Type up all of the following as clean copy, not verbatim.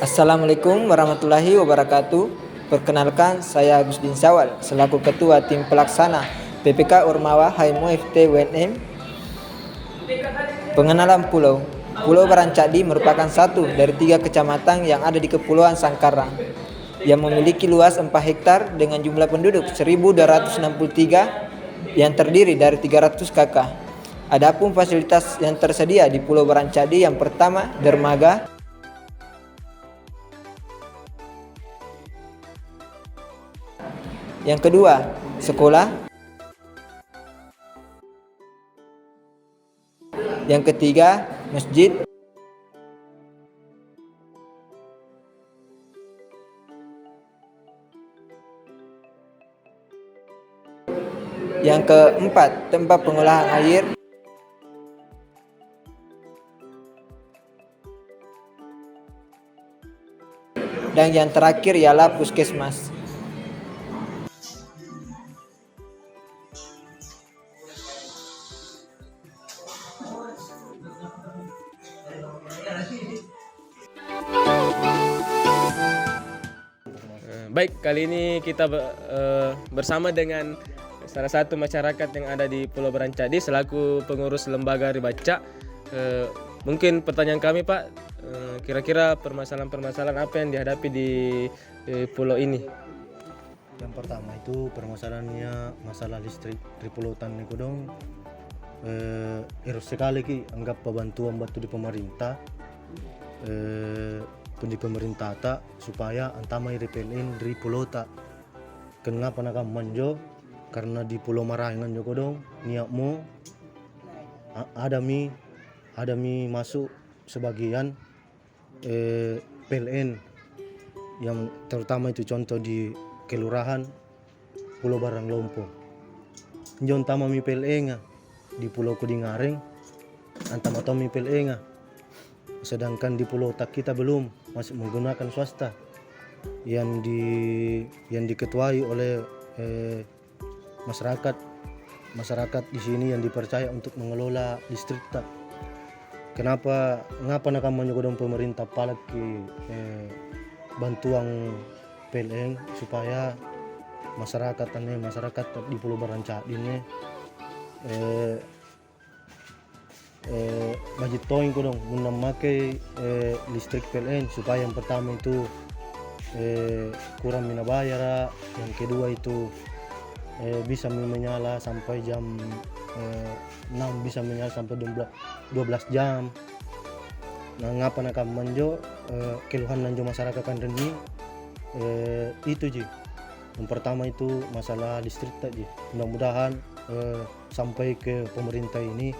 Assalamualaikum warahmatullahi wabarakatuh. Perkenalkan, saya Agustin Syawal selaku Ketua Tim Pelaksana PPK Ormawa HMO FT UNM. Pengenalan pulau. Pulau Barancadi merupakan satu dari 3 kecamatan yang ada di Kepulauan Sangkarang yang memiliki luas 4 hektar dengan jumlah penduduk 1.263 yang terdiri dari 300 kakak. Adapun fasilitas yang tersedia di Pulau Barancadi, yang pertama dermaga, yang kedua sekolah, yang ketiga masjid, yang keempat tempat pengolahan air, dan yang terakhir ialah puskesmas. Baik, kali ini kita bersama dengan salah satu masyarakat yang ada di Pulau Barancadi selaku pengurus lembaga Ribaca. Mungkin pertanyaan kami, Pak, kira-kira permasalahan-permasalahan apa yang dihadapi di pulau ini? Yang pertama itu permasalahannya masalah listrik di Pulau Tanah Kodong. Harus sekali anggap bantuan batu di pemerintah. Pun di pemerintah tak supaya antamai repelin dari pulau tak. Kenapa nak manjo? Karena di Pulau Marayangan joko dong niatmu ada mi masuk sebagian PLN yang terutama itu contoh di kelurahan Pulau Barang Lompong. Jon tama mi PLN di Pulau Kudingaring antama mi PLN. Sedangkan di Pulau Tak kita belum, masih menggunakan swasta yang diketuai oleh masyarakat di sini yang dipercaya untuk mengelola listrik tak. Ngapa nak menyuguh pemerintah palaki bantuan PLN supaya masyarakat di Pulau Barancadi ini budget toing ko dong guna memakai listrik PLN supaya yang pertama itu kurang minabayar, yang kedua itu bisa menyala sampai jam 6, bisa menyala sampai 12 jam. Nah, ngapa nak manjo keluhan nanjo masyarakat kan ini itu ji. Yang pertama itu masalah listrik tadi. Mudah-mudahan sampai ke pemerintah ini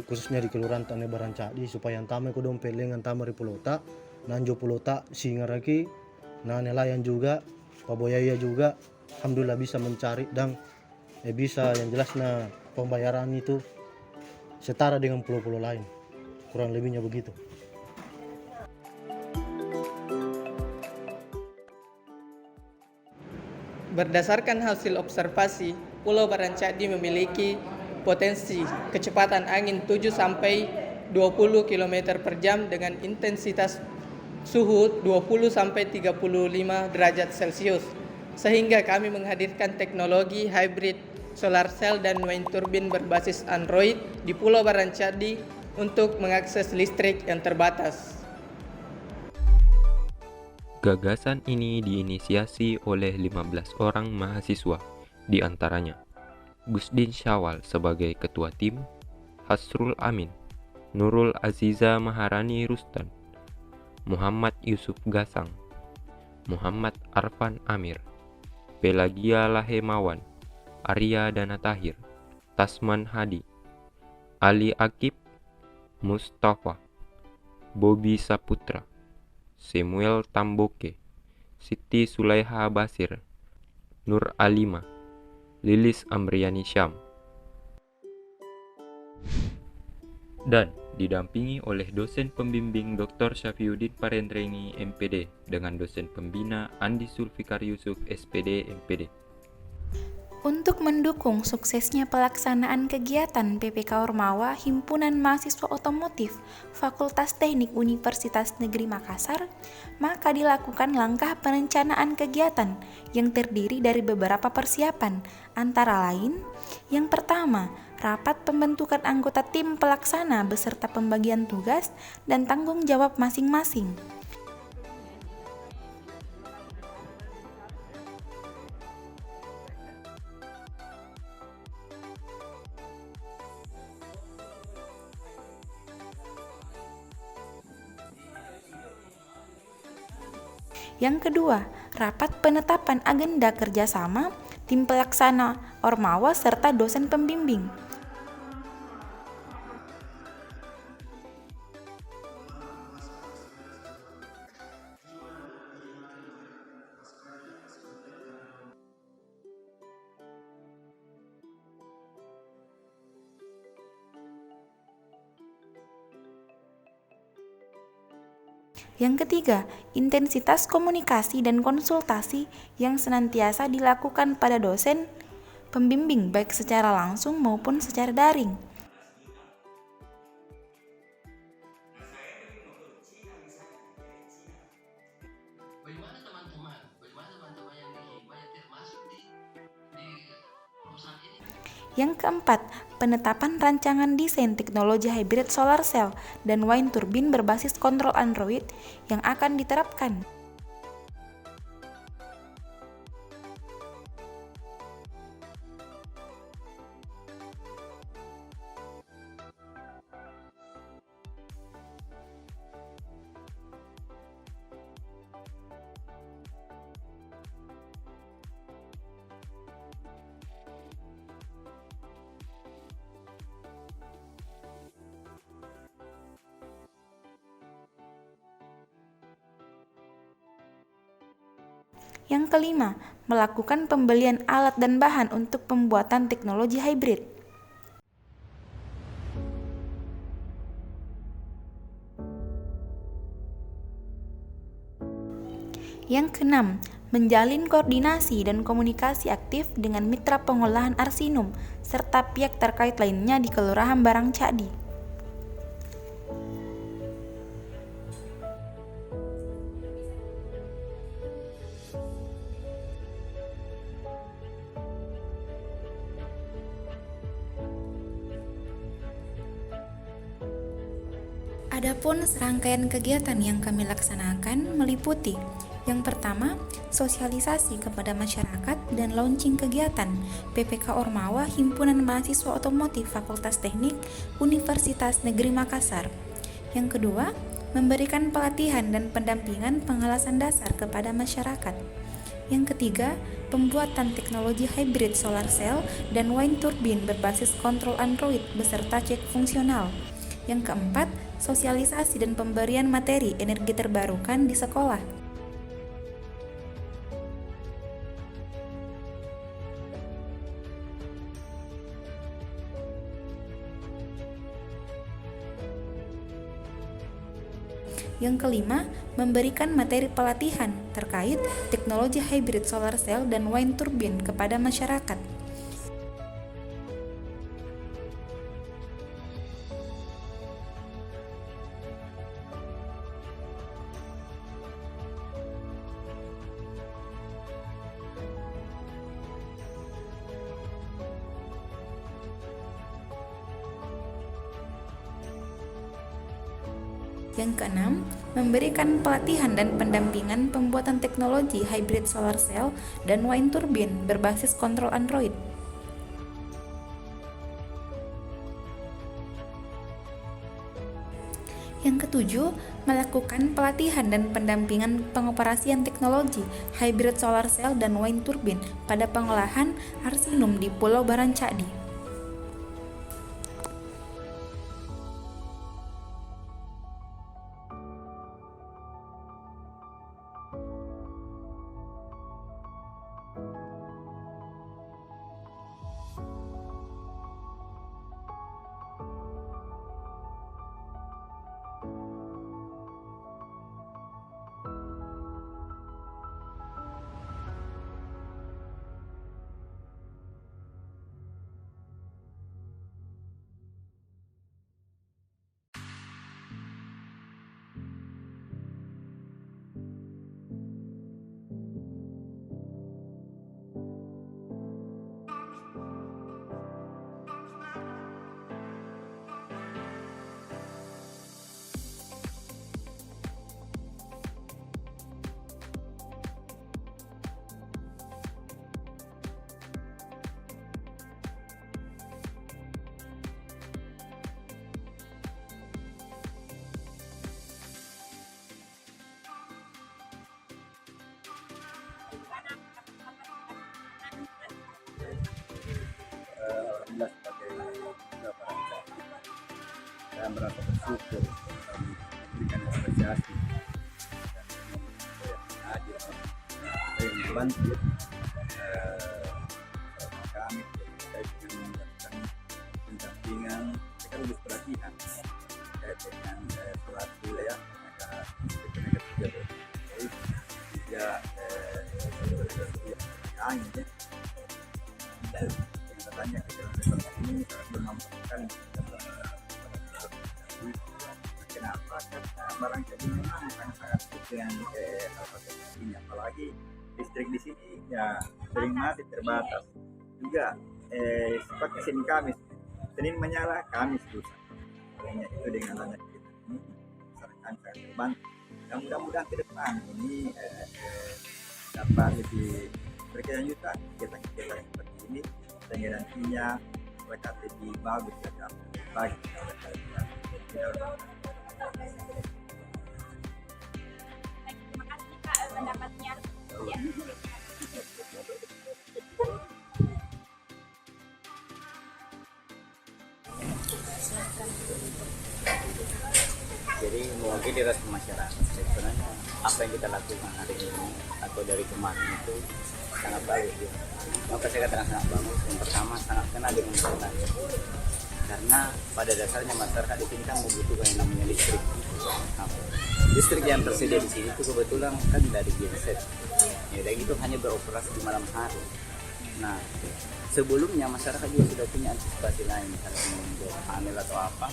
khususnya di Kelurahan Tanah Barancadi supaya antame ko dong peleng antama di Pulau Tak, nanjo Pulau Tak singaraki, nah nelayan juga, paboyaya juga, alhamdulillah bisa mencari dan bisa yang jelasnya pembayaran itu setara dengan pulau-pulau lain, kurang lebihnya begitu. Berdasarkan hasil observasi, Pulau Barancadi memiliki potensi kecepatan angin 7 sampai 20 km per jam dengan intensitas suhu 20 sampai 35 derajat Celcius. Sehingga kami menghadirkan teknologi hybrid solar cell dan wind turbine berbasis Android di Pulau Barancadi untuk mengakses listrik yang terbatas. Gagasan ini diinisiasi oleh 15 orang mahasiswa, di antaranya Gusdin Syawal sebagai Ketua Tim, Hasrul Amin, Nurul Aziza Maharani Rustan, Muhammad Yusuf Gasang, Muhammad Arfan Amir, Pelagia Lahemawan, Arya Danatahir, Tasman Hadi, Ali Akib, Mustafa, Bobby Saputra, Samuel Tamboke, Siti Sulaiha Basir, Nur Alima, Lilis Amriani Syam, dan didampingi oleh dosen pembimbing Dr. Syafiuddin Parendrengi MPD dengan dosen pembina Andi Sulfikar Yusuf SPD MPD. Untuk mendukung suksesnya pelaksanaan kegiatan PPK Ormawa Himpunan Mahasiswa Otomotif Fakultas Teknik Universitas Negeri Makassar, maka dilakukan langkah perencanaan kegiatan yang terdiri dari beberapa persiapan, antara lain, yang pertama, rapat pembentukan anggota tim pelaksana beserta pembagian tugas dan tanggung jawab masing-masing. Yang kedua, rapat penetapan agenda kerjasama tim pelaksana Ormawa serta dosen pembimbing. Yang ketiga, intensitas komunikasi dan konsultasi yang senantiasa dilakukan pada dosen pembimbing baik secara langsung maupun secara daring. Yang keempat, penetapan rancangan desain teknologi hybrid solar cell dan wind turbine berbasis kontrol Android yang akan diterapkan. Yang kelima, melakukan pembelian alat dan bahan untuk pembuatan teknologi hybrid. Yang keenam, menjalin koordinasi dan komunikasi aktif dengan mitra pengolahan arsinum serta pihak terkait lainnya di Kelurahan Barang Cakdi. Adapun serangkaian kegiatan yang kami laksanakan meliputi: yang pertama, sosialisasi kepada masyarakat dan launching kegiatan PPK Ormawa Himpunan Mahasiswa Otomotif Fakultas Teknik Universitas Negeri Makassar. Yang kedua, memberikan pelatihan dan pendampingan pengelasan dasar kepada masyarakat. Yang ketiga, pembuatan teknologi hybrid solar cell dan wind turbine berbasis kontrol Android beserta cek fungsional. Yang keempat, sosialisasi dan pemberian materi energi terbarukan di sekolah. Yang kelima, memberikan materi pelatihan terkait teknologi hybrid solar cell dan wind turbine kepada masyarakat. Yang keenam, memberikan pelatihan dan pendampingan pembuatan teknologi hybrid solar cell dan wind turbine berbasis kontrol Android. Yang ketujuh, melakukan pelatihan dan pendampingan pengoperasian teknologi hybrid solar cell dan wind turbine pada pengolahan arsinum di Pulau Barang Cakdi. saya merasa bersyukur kami memberikan apresiasi dan hadir yang membantu kami terkait dengan mendapatkan pendampingan mereka lulus pelatihan terkait dengan surat wilayah tenaga kerja juga angin ya. Dan yang katanya kegiatan ini bermanfaatkan kenapa? Karena barangkali memang sangat dengan ini, apalagi listrik di sini ya sering mati terbatas juga seperti Senin menyala Kamis rusak. Makanya itu dengan adanya kita ini masyarakat sangat terbantu. Dan mudah-mudahan ke depan ini dapat lebih berkelanjutan kegiatan-kegiatan seperti ini sehingga nantinya mereka lebih bagus dan bagi Terima kasih Pak pendapatnya. Jadi mewakili respon masyarakat sebenarnya apa yang kita lakukan hari ini atau dari kemarin itu sangat baik ya. Maka saya katakan sangat bagus. Yang pertama sangat kenal dengan masyarakat karena pada dasarnya masyarakat di sini kan membutuhkan yang namanya listrik. Listrik yang tersedia di sini itu kebetulan kan dari genset. Ya, dan itu hanya beroperasi di malam hari. Nah, sebelumnya masyarakat juga sudah punya antisipasi lain, misalnya membuat panel atau apa.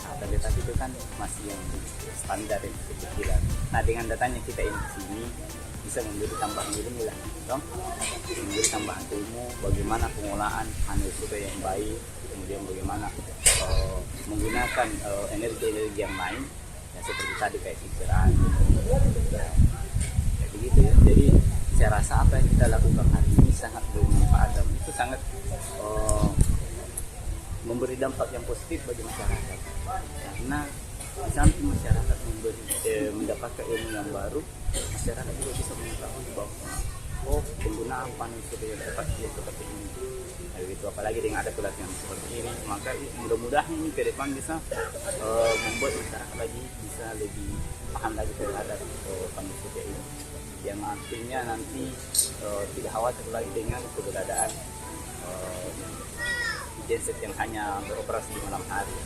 Nah, tetapi itu kan masih yang standar yang kecil-kecilan. Nah, dengan datanya kita ini ke sini bisa memberi tambahan ilmu lah, dong. Memberi tambahan ilmu bagaimana pengolahan panel surya yang baik, kemudian bagaimana menggunakan energi-energi yang lain, ya seperti tadi kayak kincir kayak begitu ya. Jadi saya rasa apa yang kita lakukan hari ini sangat bermanfaat dan itu sangat memberi dampak yang positif bagi masyarakat karena di samping masyarakat mendapatkan ilmu yang baru, masyarakat juga bisa mengetahui bahwa penggunaan panel surya yang tepat seperti ini. Nah, itu apalagi dengan ada pelatihan seperti ini, maka mudah-mudahan ini ke depan bisa membuat masyarakat lagi bisa lebih paham lagi terhadap panel surya ini, yang artinya nanti tidak khawatir lagi dengan keberadaan genset yang hanya beroperasi di malam hari.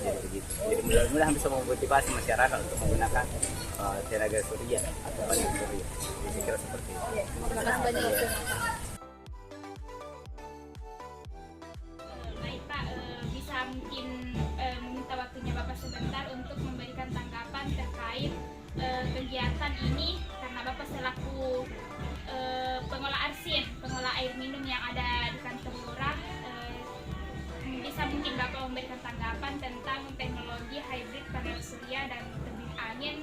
Jadi begitu. Jadi mudah-mudahan bisa memotivasi masyarakat untuk menggunakan tenaga surya atau panel surya. Jadi saya kira seperti itu. Terima kasih banyak. Baik Pak, bisa mungkin meminta waktunya Bapak sebentar untuk memberikan tanggapan terkait kegiatan ini karena Bapak selaku pengolah arsin, pengolah air minum yang ada di kantor lurah, bisa mungkin Bapak memberikan tanggapan tentang teknologi hybrid panel surya dan tebing angin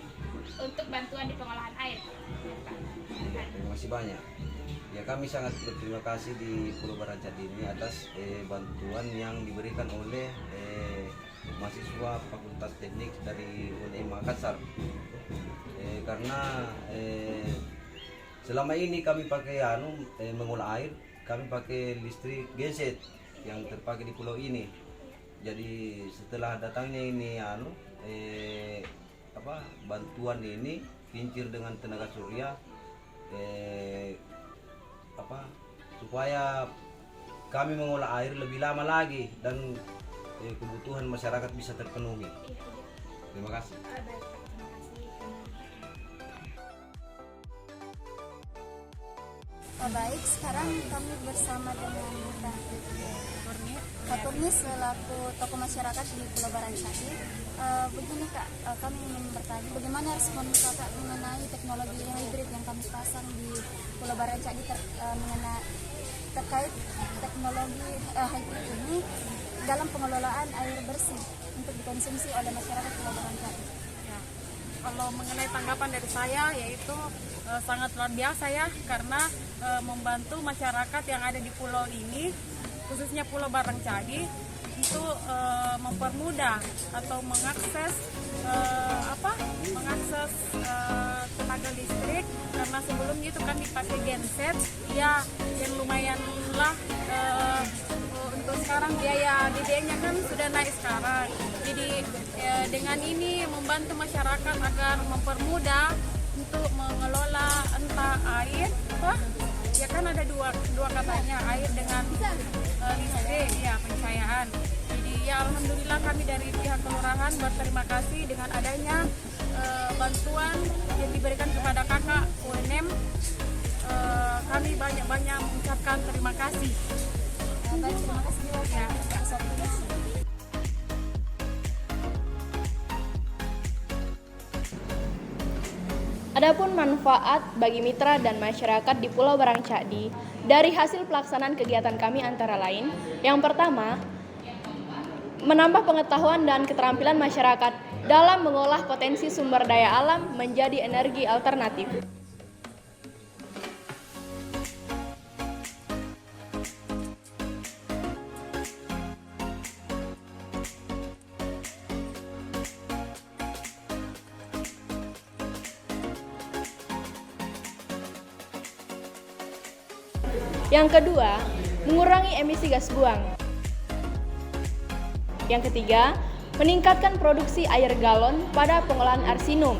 untuk bantuan di pengolahan air. Terima kasih banyak. Ya, kami sangat berterima kasih di Pulau Barancadi ini atas bantuan yang diberikan oleh mahasiswa Fakultas Teknik dari UNM Makassar. Karena selama ini kami pakai mengolah air, kami pakai listrik genset yang terpakai di pulau ini. Jadi setelah datangnya ini bantuan ini kincir dengan tenaga surya supaya kami mengolah air lebih lama lagi dan kebutuhan masyarakat bisa terpenuhi. Terima kasih. Baik, sekarang kami bersama dengan Kak Turni selaku tokoh masyarakat di Pulau Barancadi. Begini Kak, kami ingin bertanya bagaimana respon Kakak mengenai teknologi hybrid yang kami pasang di Pulau Barancadi terkait teknologi hybrid ini dalam pengelolaan air bersih untuk dikonsumsi oleh masyarakat Pulau Barancadi. Ya, kalau mengenai tanggapan dari saya yaitu sangat luar biasa ya, karena membantu masyarakat yang ada di pulau ini, khususnya Pulau Barancadi, itu mempermudah atau mengakses tenaga listrik, karena sebelumnya itu kan dipakai genset ya, yang lumayanlah untuk sekarang biaya BBM-nya kan sudah naik sekarang. Jadi dengan ini membantu masyarakat agar mempermudah untuk mengelola entah air, ya kan ada dua katanya, air dengan listrik, ya pencahayaan. Jadi ya alhamdulillah kami dari pihak kelurahan berterima kasih dengan adanya bantuan yang diberikan kepada kakak UNM. Kami banyak-banyak mengucapkan terima kasih. Baik, terima kasih juga Ya. Kak Sophia. Adapun manfaat bagi mitra dan masyarakat di Pulau Barangcadi dari hasil pelaksanaan kegiatan kami antara lain, yang pertama, menambah pengetahuan dan keterampilan masyarakat dalam mengolah potensi sumber daya alam menjadi energi alternatif. Yang kedua, mengurangi emisi gas buang. Yang ketiga, meningkatkan produksi air galon pada pengolahan arsinum.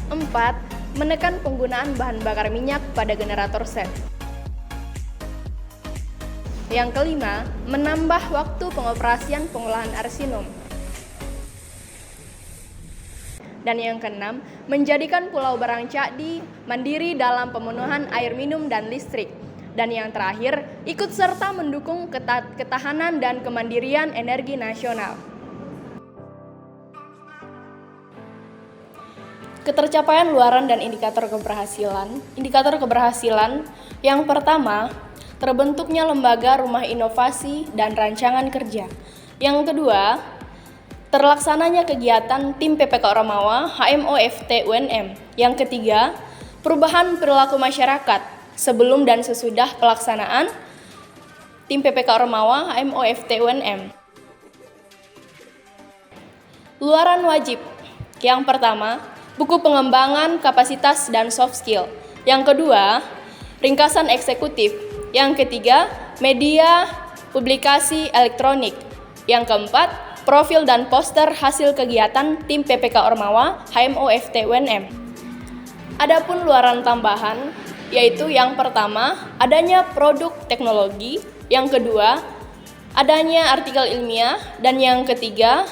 Empat, menekan penggunaan bahan bakar minyak pada generator set. Yang kelima, menambah waktu pengoperasian pengolahan arsinum. Dan yang keenam, menjadikan Pulau Barangcadi mandiri dalam pemenuhan air minum dan listrik. Dan yang terakhir, ikut serta mendukung ketahanan dan kemandirian energi nasional. Ketercapaian luaran dan indikator keberhasilan. Indikator keberhasilan yang pertama, terbentuknya lembaga rumah inovasi dan rancangan kerja. Yang kedua, terlaksananya kegiatan tim PPK Ormawa HMOFT UNM. Yang ketiga, perubahan perilaku masyarakat sebelum dan sesudah pelaksanaan tim PPK Ormawa HMOFT UNM. Luaran wajib. Yang pertama, buku pengembangan kapasitas dan soft skill. Yang kedua, ringkasan eksekutif. Yang ketiga, media publikasi elektronik. Yang keempat, profil dan poster hasil kegiatan tim PPK Ormawa HMOFT UNM. Adapun luaran tambahan, yaitu yang pertama, adanya produk teknologi. Yang kedua, adanya artikel ilmiah. Dan yang ketiga,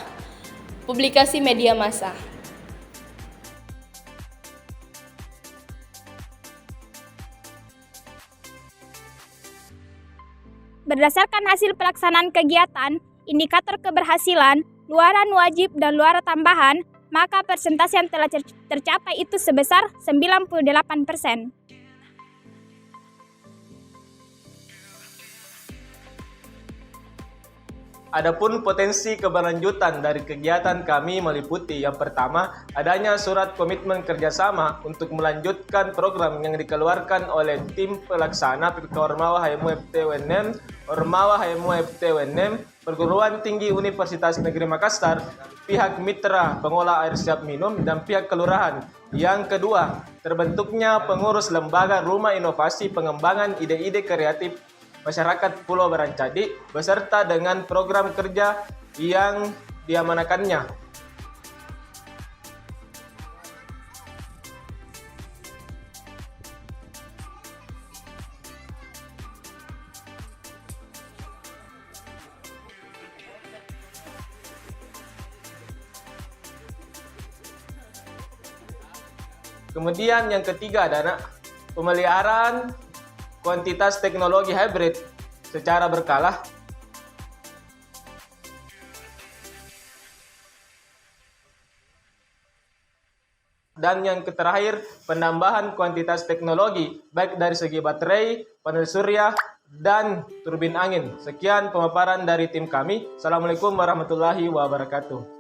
publikasi media massa. Berdasarkan hasil pelaksanaan kegiatan, indikator keberhasilan, luaran wajib dan luaran tambahan, maka persentase yang telah tercapai itu sebesar 98%. Adapun potensi keberlanjutan dari kegiatan kami meliputi yang pertama, adanya surat komitmen kerjasama untuk melanjutkan program yang dikeluarkan oleh tim pelaksana PPK Ormawa HMOFT UNM, Ormawa HMOFT UNM, Perguruan Tinggi Universitas Negeri Makassar, pihak mitra pengolah air siap minum, dan pihak kelurahan. Yang kedua, terbentuknya pengurus lembaga rumah inovasi pengembangan ide-ide kreatif masyarakat Pulau Barangcadi beserta dengan program kerja yang diamanakannya. Kemudian yang ketiga adalah pemeliharaan kuantitas teknologi hybrid secara berkala. Dan yang terakhir, penambahan kuantitas teknologi baik dari segi baterai, panel surya, dan turbin angin. Sekian pemaparan dari tim kami. Assalamualaikum warahmatullahi wabarakatuh.